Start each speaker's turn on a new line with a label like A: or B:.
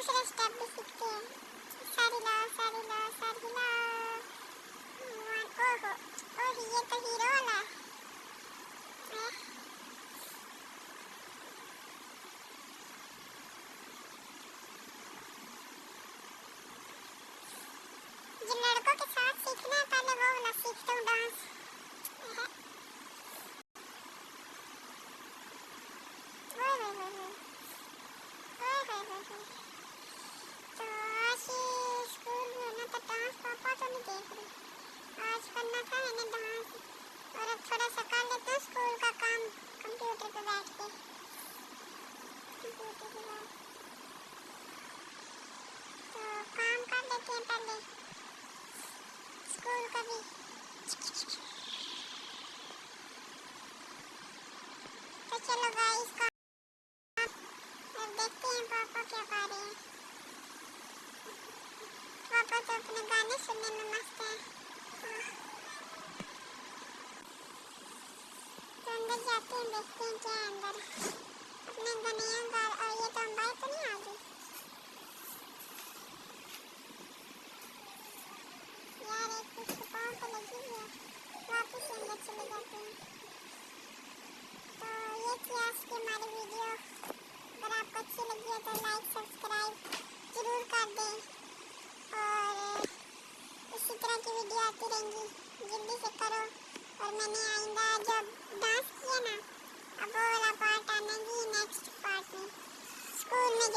A: दूसरे स्टेप भी सीखते हैं। सारिला सारिला सारिला। ओहो ओह ये तो हीरो वाला है। जिन लड़कों के साथ सीखना है पहले वो वाला सीखता हूँ डांस। तो आज स्कूल में ना तो डांस पापा तो नहीं देख रही। आज करना था मैंने डांस और अब थोड़ा सा कर लेते हैं स्कूल का काम कंप्यूटर पे बैठ के। कंप्यूटर पे बैठ तो काम कर लेते हैं पहले स्कूल का भी। तो चलो गाइस अब देखते हैं पापा क्या कर रहे हैं। पापा तो अपने गाने सुनने में मस्त है। तो अंदर जाते हैं देखते हैं क्या है अंदर। अपने गनिया गाल और ये तो अंबाई तो नहीं आ गई यार। एक कुछ पाँव पे लगी हुई है। वापस अंदर चले जाते हैं। तो ये थी आज की हमारी वीडियो। अगर आपको अच्छी लगी है तो लाइक सब्सक्राइब जरूर कर दें और इसी तरह की वीडियो आती रहेंगी। जल्दी से करो। और मैंने आइंदा जब डांस किया ना अब वो वाला पार्ट आना जी नेक्स्ट पार्ट में स्कूल में।